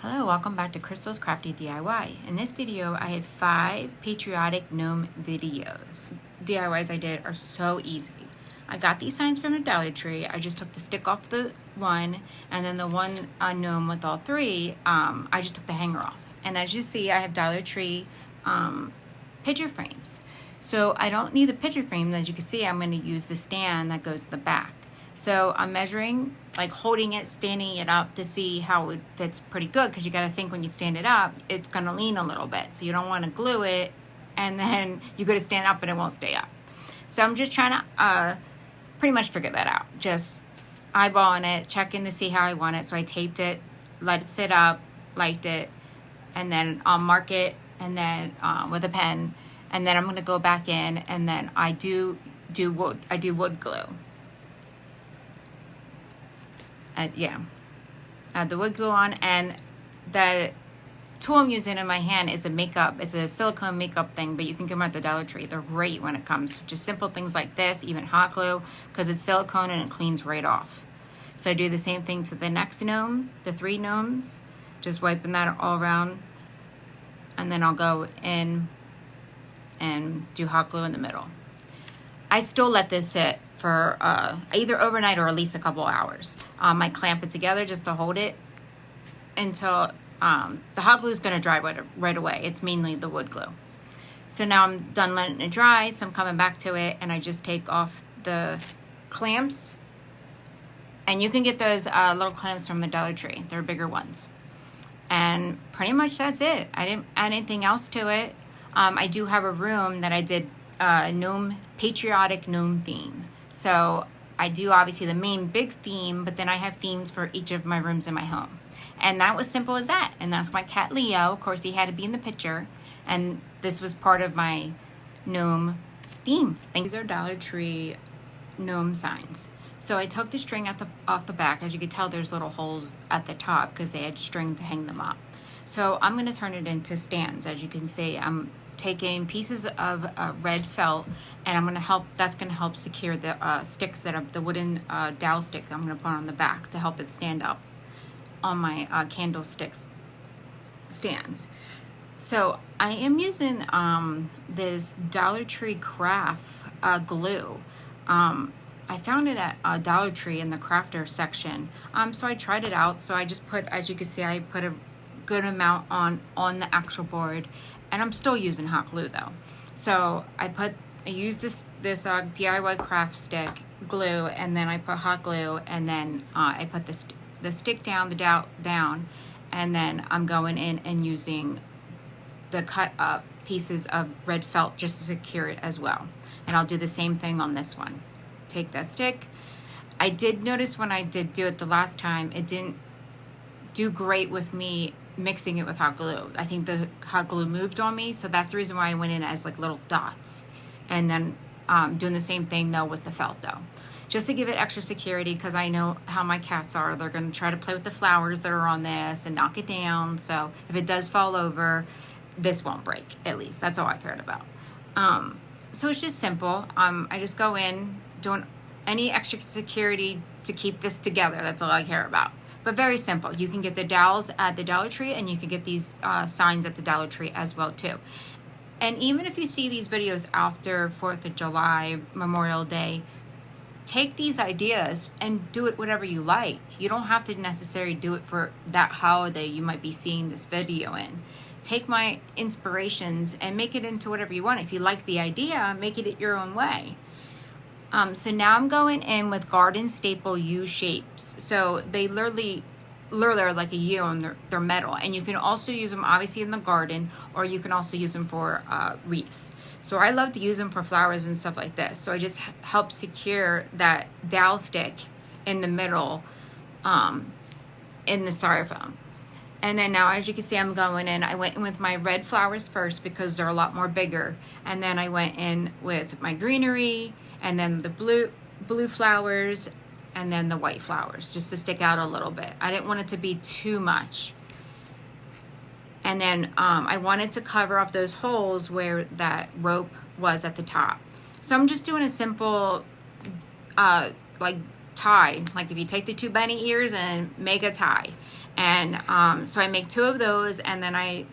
Hello, welcome back to Crystal's Crafty DIY. In this video, I have 5 Patriotic Gnome videos. DIYs I did are so easy. I got these signs from the Dollar Tree. I just took the stick off the one, and then the one gnome with all 3, I just took the hanger off. And as you see, I have Dollar Tree picture frames. So I don't need the picture frame. As you can see, I'm going to use the stand that goes in the back. So I'm measuring, like holding it, standing it up to see how it fits pretty good, because you got to think when you stand it up, it's going to lean a little bit. So you don't want to glue it and then you go to stand up and it won't stay up. So I'm just trying to pretty much figure that out. Just eyeballing it, checking to see how I want it. So I taped it, let it sit up, liked it, and then I'll mark it and then with a pen. And then I'm going to go back in and then I do wood glue. Add the wood glue on, and the tool I'm using in my hand is it's a silicone makeup thing, but you can get them at the Dollar Tree. They're great when it comes to just simple things like this, even hot glue, because it's silicone and it cleans right off. So I do the same thing to the next gnome, the 3 gnomes, just wiping that all around, and then I'll go in and do hot glue in the middle. I still let this sit for either overnight or at least a couple hours. I clamp it together just to hold it until the hot glue is going to dry right away. It's mainly the wood glue. So now I'm done letting it dry, so I'm coming back to it, and I just take off the clamps. And you can get those little clamps from the Dollar Tree. They're bigger ones. And pretty much that's it. I didn't add anything else to it. I do have a room that I did Patriotic Gnome theme. So I do obviously the main big theme, but then I have themes for each of my rooms in my home. And that was simple as that. And that's my cat Leo. Of course, he had to be in the picture. And this was part of my gnome theme. These are Dollar Tree gnome signs. So I took the string off the back. As you can tell, there's little holes at the top because they had string to hang them up. So I'm going to turn it into stands. As you can see, I'm taking pieces of red felt, and that's going to help secure the sticks that are the wooden dowel stick I'm going to put on the back to help it stand up on my candlestick stands. So I am using this Dollar Tree craft glue. I found it at Dollar Tree in the crafter section. So I tried it out. So I just put, as you can see, I put a good amount on the actual board. And I'm still using hot glue though. So I used this DIY craft stick glue, and then I put hot glue, and then I put the stick down, the dowel down, and then I'm going in and using the cut up pieces of red felt just to secure it as well. And I'll do the same thing on this one. Take that stick. I did notice when I did do it the last time, it didn't do great with me mixing it with hot glue. I think the hot glue moved on me, so that's the reason why I went in as like little dots. And then doing the same thing though with the felt though, just to give it extra security, because I know how my cats are. They're going to try to play with the flowers that are on this and knock it down. So if it does fall over, this won't break. At least that's all I cared about. So it's just simple. I just go in doing any extra security to keep this together. That's all I care about. But very simple. You can get the dowels at the Dollar Tree, and you can get these signs at the Dollar Tree as well too. And even if you see these videos after 4th of July, Memorial Day, take these ideas and do it whatever you like. You don't have to necessarily do it for that holiday you might be seeing this video in. Take my inspirations and make it into whatever you want. If you like the idea, make it your own way. So now I'm going in with garden staple U shapes. So they literally like a U, and they're metal. And you can also use them obviously in the garden, or you can also use them for wreaths. So I love to use them for flowers and stuff like this. So I just help secure that dowel stick in the middle in the styrofoam. And then now, as you can see, I'm going in. I went in with my red flowers first because they're a lot more bigger. And then I went in with my greenery, and then the blue flowers, and then the white flowers, just to stick out a little bit. I didn't want it to be too much. And then I wanted to cover up those holes where that rope was at the top. So I'm just doing a simple like tie. Like if you take the 2 bunny ears and make a tie. And so I make 2 of those, and then I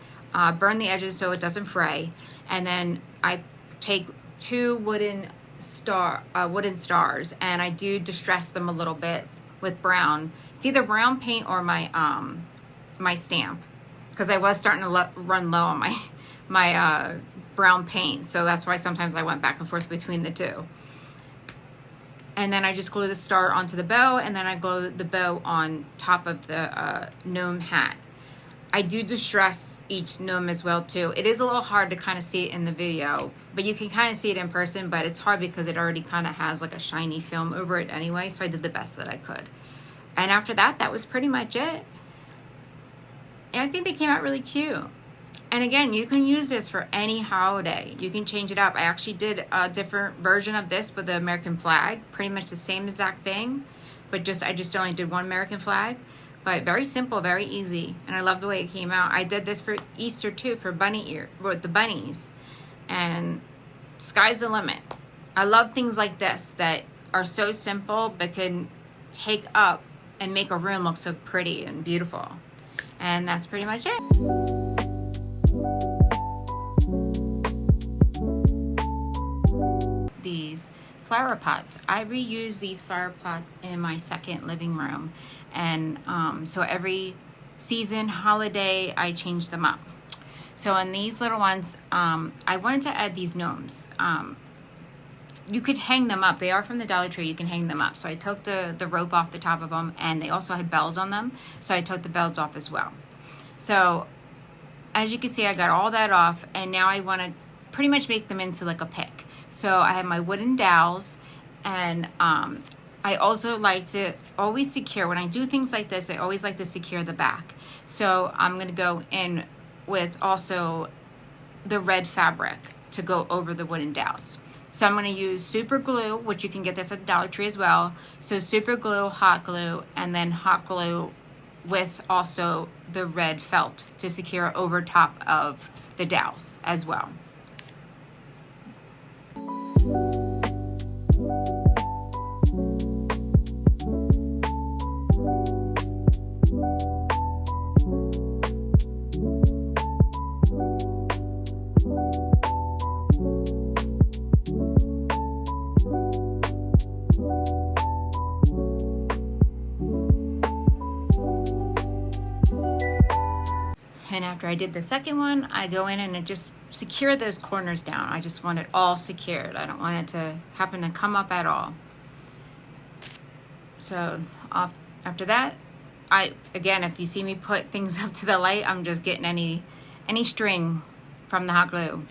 burn the edges so it doesn't fray. And then I take 2 wooden stars, and I do distress them a little bit with brown. It's either brown paint or my my stamp, because I was starting to run low on my brown paint, so that's why sometimes I went back and forth between the 2. And then I just glue the star onto the bow, and then I glue the bow on top of the gnome hat. I do distress each gnome as well too. It is a little hard to kind of see it in the video, but you can kind of see it in person, but it's hard because it already kind of has like a shiny film over it anyway, so I did the best that I could. And after that, that was pretty much it. And I think they came out really cute. And again, you can use this for any holiday. You can change it up. I actually did a different version of this with the American flag. Pretty much the same exact thing, but I just only did one American flag. But very simple, very easy. And I love the way it came out. I did this for Easter too, for with the bunnies. And sky's the limit. I love things like this that are so simple but can take up and make a room look so pretty and beautiful. And that's pretty much it. These flower pots. I reuse these flower pots in my second living room, and so every season, holiday, I change them up. So in these little ones, I wanted to add these gnomes. You could hang them up. They are from the Dollar Tree. You can hang them up. So I took the rope off the top of them, and they also had bells on them, so I took the bells off as well. So as you can see, I got all that off, and now I want to pretty much make them into like a pick. So I have my wooden dowels, and I also like to always secure, when I do things like this, I always like to secure the back. So I'm going to go in with also the red fabric to go over the wooden dowels. So I'm going to use super glue, which you can get this at the Dollar Tree as well. So super glue, hot glue, and then hot glue with also the red felt to secure over top of the dowels as well. And after I did the second one, I go in and I just secure those corners down. I just want it all secured. I don't want it to happen to come up at all. So after that, again, if you see me put things up to the light, I'm just getting any string from the hot glue.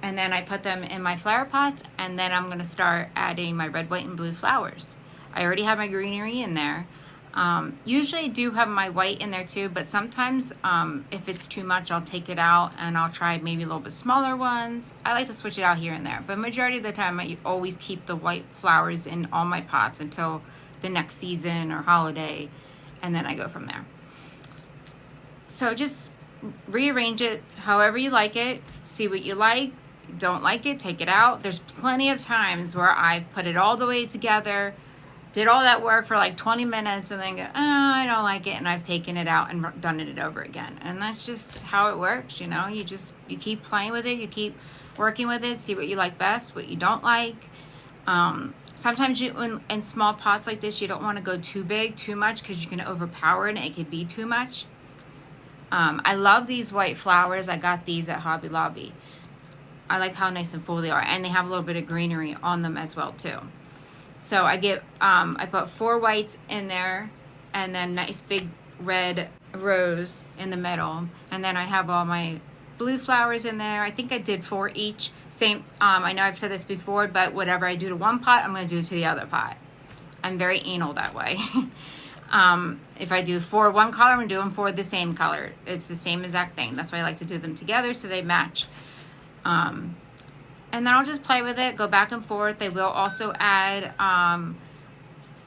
And then I put them in my flower pots, and then I'm gonna start adding my red, white, and blue flowers. I already have my greenery in there. Usually I do have my white in there too, but sometimes if it's too much, I'll take it out and I'll try maybe a little bit smaller ones. I like to switch it out here and there, but majority of the time I always keep the white flowers in all my pots until the next season or holiday, and then I go from there. So just rearrange it however you like it, see what you like. Don't like it, take it out. There's plenty of times where I put it all the way together, did all that work for like 20 minutes, and then go, oh, I don't like it, and I've taken it out and done it over again. And that's just how it works, you know. You keep playing with it, you keep working with it, see what you like best, what you don't like. Sometimes in small pots like this, you don't want to go too big, too much, because you can overpower it and it could be too much. I love these white flowers. I got these at Hobby Lobby. I like how nice and full they are, and they have a little bit of greenery on them as well too. So I put 4 whites in there, and then nice big red rose in the middle, and then I have all my blue flowers in there. I think I did 4 each. Same. I know I've said this before, but whatever I do to one pot, I'm going to do to the other pot. I'm very anal that way. If I do 4 one color, I'm doing 4 the same color. It's the same exact thing. That's why I like to do them together so they match. And then I'll just play with it, go back and forth. They will also add, I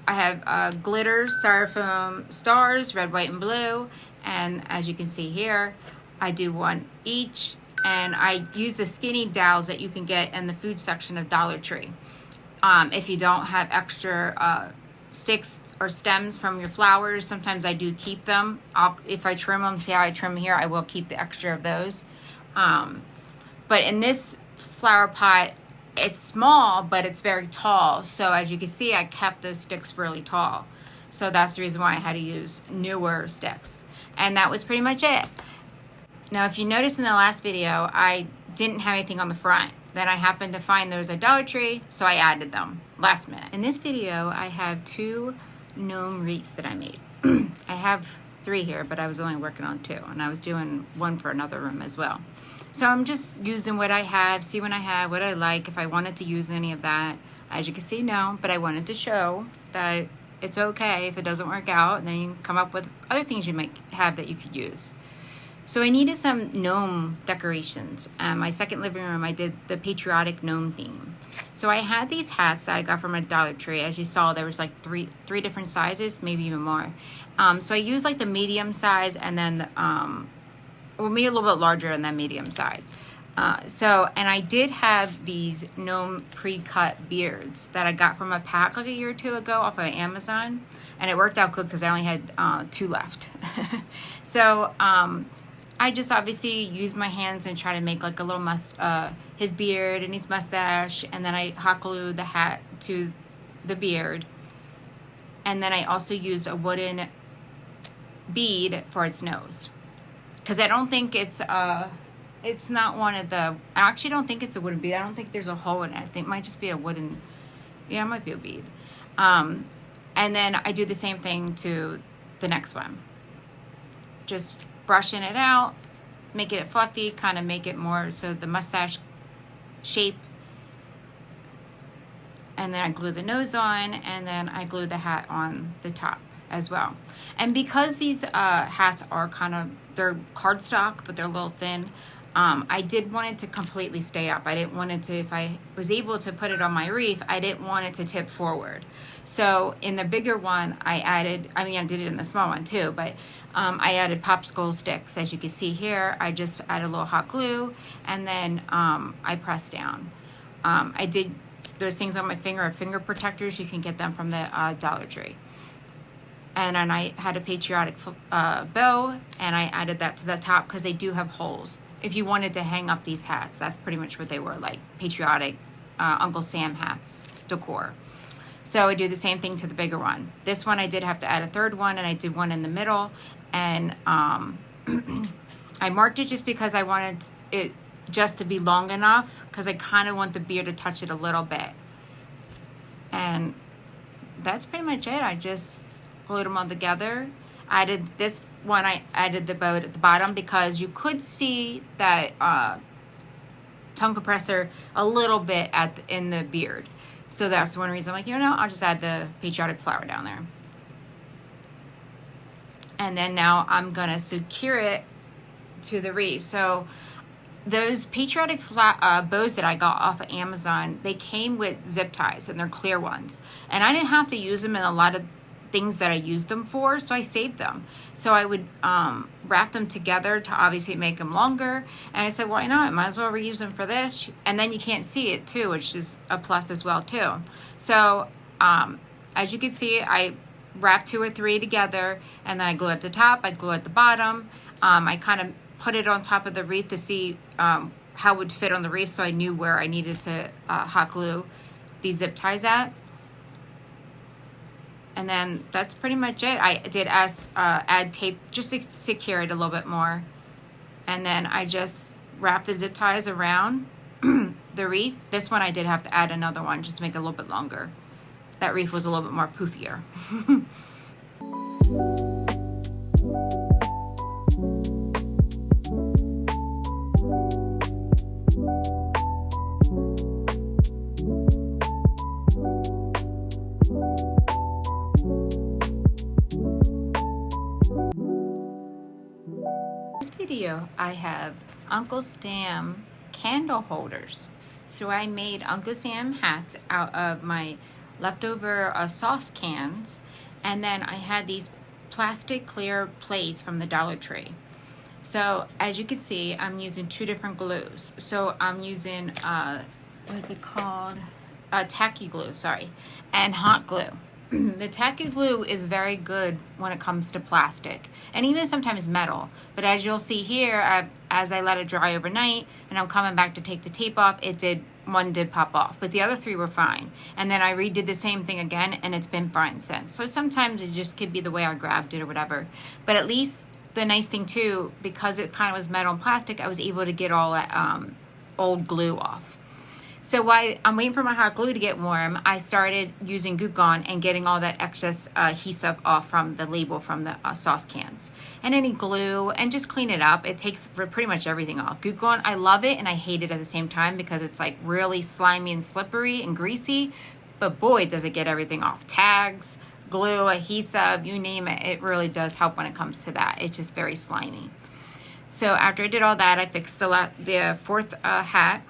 have glitter styrofoam stars, red, white, and blue. And as you can see here, I do 1 each. And I use the skinny dowels that you can get in the food section of Dollar Tree. If you don't have extra sticks or stems from your flowers, sometimes I do keep them. If I trim them, see how I trim here, I will keep the extra of those. But in this flower pot, it's small, but it's very tall. So as you can see, I kept those sticks really tall. So that's the reason why I had to use newer sticks. And that was pretty much it. Now, if you noticed in the last video, I didn't have anything on the front. Then I happened to find those at Dollar Tree, so I added them last minute. In this video, I have 2 gnome wreaths that I made. I have 3 here, but I was only working on 2, and I was doing one for another room as well. So I'm just using what I have, see what I have, what I like, if I wanted to use any of that. As you can see, no, but I wanted to show that it's okay if it doesn't work out, and then you can come up with other things you might have that you could use. So I needed some gnome decorations. My second living room, I did the Patriotic Gnome theme. So I had these hats that I got from a Dollar Tree. As you saw, there was like three different sizes, maybe even more. So I used like the medium size and then, well, maybe a little bit larger and then medium size. And I did have these gnome pre-cut beards that I got from a pack like a year or 2 ago off of Amazon. And it worked out good because I only had 2 left. So I just obviously used my hands and try to make like a little his beard and his mustache. And then I hot glued the hat to the beard. And then I also used a wooden bead for its nose. Because I don't think it's not one of the, I actually don't think it's a wooden bead. I don't think there's a hole in it. I think it might just be a wooden, yeah, it might be a bead. And then I do the same thing to the next one. Just brushing it out, making it fluffy, kind of make it more so the mustache shape. And then I glue the nose on, and then I glue the hat on the top as well. And because these hats are they're cardstock, but they're a little thin, I did want it to completely stay up. I didn't want it to, if I was able to put it on my wreath, I didn't want it to tip forward. So in the bigger one, I did it in the small one too, but I added popsicle sticks. As you can see here, I just added a little hot glue, and then I pressed down. I did those things on my finger protectors. You can get them from the Dollar Tree. And then I had a patriotic bow, and I added that to the top because they do have holes. If you wanted to hang up these hats, that's pretty much what they were, like patriotic Uncle Sam hats decor. So I do the same thing to the bigger one. This one I did have to add a third one, and I did one in the middle. And I marked it just because I wanted it just to be long enough, because I kind of want the beard to touch it a little bit. And that's pretty much it. I just glued them all together. I added this one, I added the bow at the bottom because you could see that tongue compressor a little bit in the beard. So that's one reason I'm like, I'll just add the patriotic flower down there. And then now I'm gonna secure it to the wreath. So those patriotic bows that I got off of Amazon, they came with zip ties, and they're clear ones. And I didn't have to use them in a lot of things that I used them for, so I saved them. So I would wrap them together to obviously make them longer. And I said, why not? Might as well reuse them for this. And then you can't see it too, which is a plus as well too. So as you can see, I wrapped 2 or 3 together, and then I glue at the top, I glue at the bottom. I kind of put it on top of the wreath to see how it would fit on the wreath, so I knew where I needed to hot glue these zip ties at. And then that's pretty much it. I did add tape just to secure it a little bit more. And then I just wrapped the zip ties around the wreath. This one I did have to add another one just to make it a little bit longer. That wreath was a little bit more poofier. Video, I have Uncle Sam candle holders. So I made Uncle Sam hats out of my leftover sauce cans, and then I had these plastic clear plates from the Dollar Tree. So as you can see, I'm using 2 different glues. So I'm using what's it called? Tacky glue, sorry, and hot glue. The tacky glue is very good when it comes to plastic and even sometimes metal. But as you'll see here, as I let it dry overnight and I'm coming back to take the tape off, one did pop off, but the other three were fine. And then I redid the same thing again and it's been fine since. So sometimes it just could be the way I grabbed it or whatever. But at least the nice thing too, because it kind of was metal and plastic, I was able to get all that old glue off. So while I'm waiting for my hot glue to get warm, I started using Goo Gone and getting all that excess adhesive off from the label from the sauce cans. And any glue, and just clean it up. It takes pretty much everything off. Goo Gone, I love it and I hate it at the same time because it's like really slimy and slippery and greasy. But boy, does it get everything off. Tags, glue, adhesive, you name it. It really does help when it comes to that. It's just very slimy. So after I did all that, I fixed the fourth hat.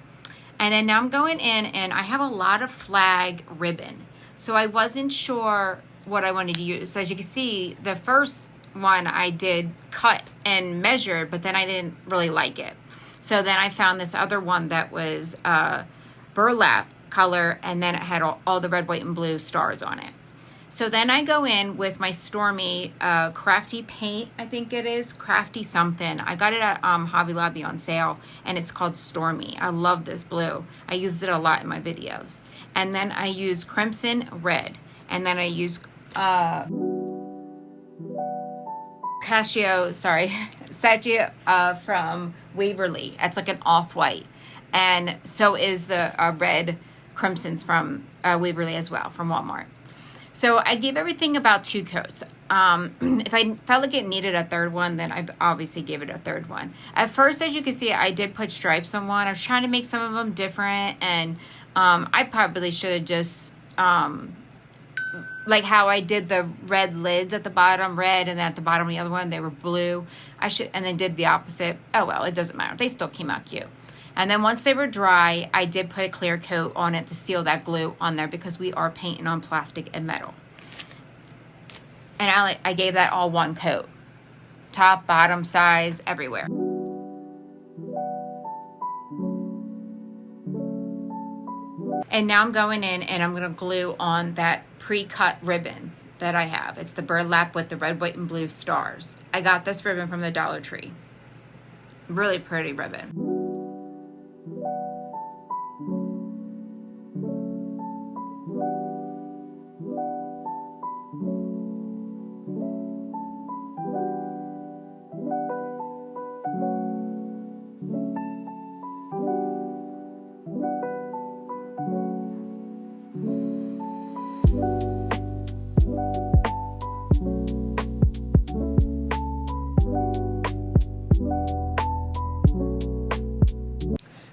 And then now I'm going in and I have a lot of flag ribbon. So I wasn't sure what I wanted to use. So as you can see, the first one I did cut and measure, but then I didn't really like it. So then I found this other one that was burlap color, and then it had all the red, white, and blue stars on it. So then I go in with my Stormy Crafty paint, I think it is, Crafty something. I got it at Hobby Lobby on sale, and it's called Stormy. I love this blue. I used it a lot in my videos. And then I use Crimson Red. And then I use Sachet from Waverly. It's like an off-white. And so is the red Crimsons from Waverly as well, from Walmart. So I gave everything about 2 coats. If I felt like it needed a third one, then I obviously gave it a third one. At first, as you can see, I did put stripes on one. I was trying to make some of them different, and I probably should have just, like how I did the red lids at the bottom, red, and then at the bottom of the other one, they were blue. And then did the opposite. Oh, well, it doesn't matter. They still came out cute. And then once they were dry, I did put a clear coat on it to seal that glue on there because we are painting on plastic and metal. And I gave that all 1 coat. Top, bottom, size, everywhere. And now I'm going in and I'm going to glue on that pre-cut ribbon that I have. It's the burlap with the red, white, and blue stars. I got this ribbon from the Dollar Tree. Really pretty ribbon.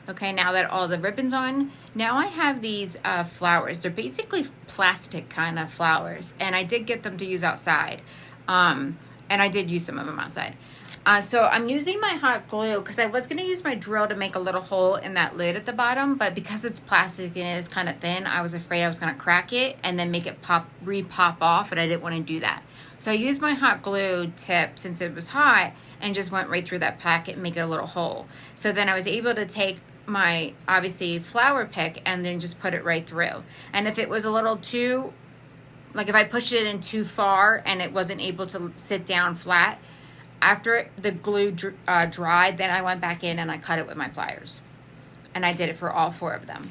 Okay, now that all the ribbon's on, now I have these flowers. They're basically plastic kind of flowers, and I did get them to use outside. And I did use some of them outside. So I'm using my hot glue because I was going to use my drill to make a little hole in that lid at the bottom, but because it's plastic and it is kind of thin, I was afraid I was going to crack it and then make it re-pop off, and I didn't want to do that. So I used my hot glue tip since it was hot and just went right through that packet and make it a little hole. So then I was able to take my, obviously, flower pick and then just put it right through. And if it was a little too, like if I pushed it in too far and it wasn't able to sit down flat, after the glue dried, then I went back in and I cut it with my pliers. And I did it for all 4 of them.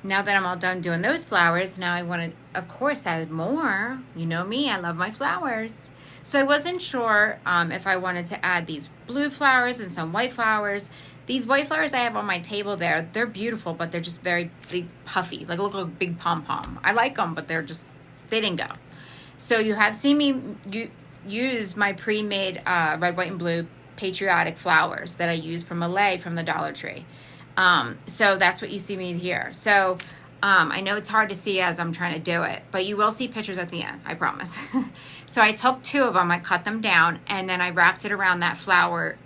Now that I'm all done doing those flowers, now I want to, of course, add more. You know me, I love my flowers. So I wasn't sure if I wanted to add these blue flowers and some white flowers. These white flowers I have on my table there, they're beautiful, but they're just very big, puffy, like look like a big pom-pom. I like them, but they didn't go. So you have seen me use my pre-made red, white, and blue patriotic flowers that I use from Malay from the Dollar Tree. So that's what you see me here. So I know it's hard to see as I'm trying to do it, but you will see pictures at the end, I promise. So I took 2 of them, I cut them down, and then I wrapped it around that flower,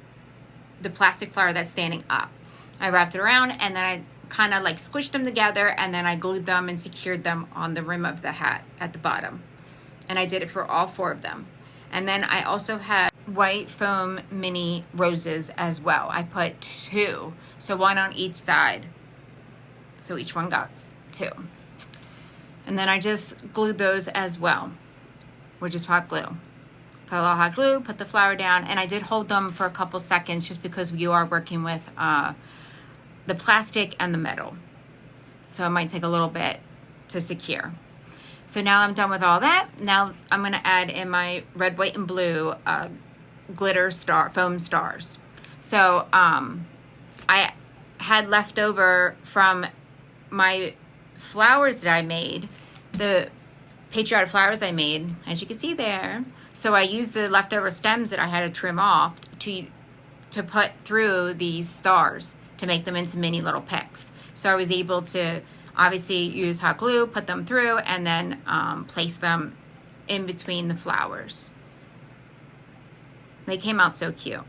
the plastic flower that's standing up. I wrapped it around, and then I kind of like squished them together, and then I glued them and secured them on the rim of the hat at the bottom. And I did it for all 4 of them. And then I also had white foam mini roses as well. I put 2, so 1 on each side. So each one got 2. And then I just glued those as well, with just hot glue. Put a little hot glue, put the flower down, and I did hold them for a couple seconds just because you are working with the plastic and the metal. So it might take a little bit to secure. So now I'm done with all that. Now I'm gonna add in my red, white, and blue glitter foam stars. So I had leftover from my flowers that I made, the patriotic flowers I made, as you can see there. So I used the leftover stems that I had to trim off to put through these stars to make them into mini little picks. So I was able to obviously use hot glue, put them through, and then place them in between the flowers. They came out so cute.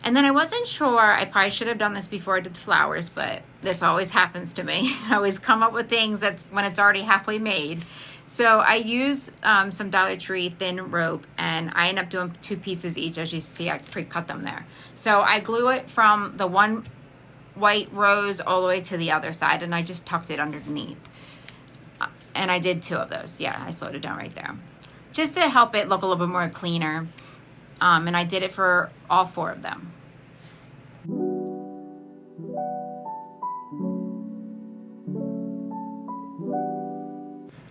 And then I wasn't sure, I probably should have done this before I did the flowers, but this always happens to me. I always come up with things that's when it's already halfway made. So I use some Dollar Tree thin rope, and I end up doing 2 pieces each. As you see, I pre-cut them there. So I glue it from the one white rose all the way to the other side, and I just tucked it underneath. And I did 2 of those. Yeah, I slowed it down right there. Just to help it look a little bit more cleaner. And I did it for all 4 of them.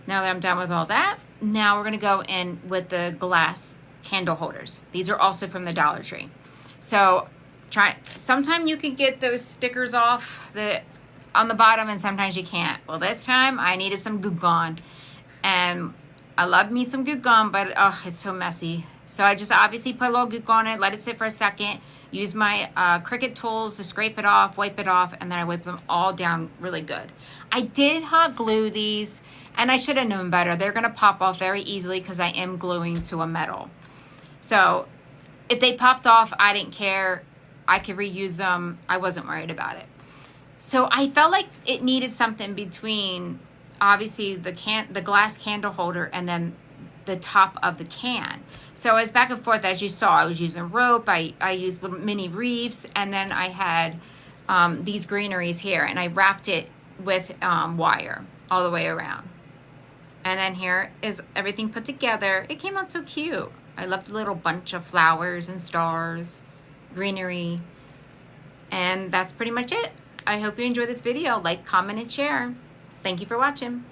Now that I'm done with all that, now we're gonna go in with the glass candle holders. These are also from the Dollar Tree. So sometimes you can get those stickers off on the bottom, and sometimes you can't. Well, this time I needed some Goo Gone, and I love me some Goo Gone, but oh, it's so messy. So I just obviously put a little Goo Gone on it, let it sit for a second, use my Cricut tools to scrape it off, wipe it off, and then I wipe them all down really good. I did hot glue these, and I should have known better. They're gonna pop off very easily because I am gluing to a metal. So if they popped off, I didn't care. I could reuse them. I wasn't worried about it. So I felt like it needed something between obviously the glass candle holder and then the top of the can. So I was back and forth, as you saw. I was using rope, I used little mini reefs, and then I had these greeneries here, and I wrapped it with wire all the way around. And then here is everything put together. It came out so cute. I love the little bunch of flowers and stars, greenery, and that's pretty much it. I hope you enjoyed this video. Like, comment, and share. Thank you for watching.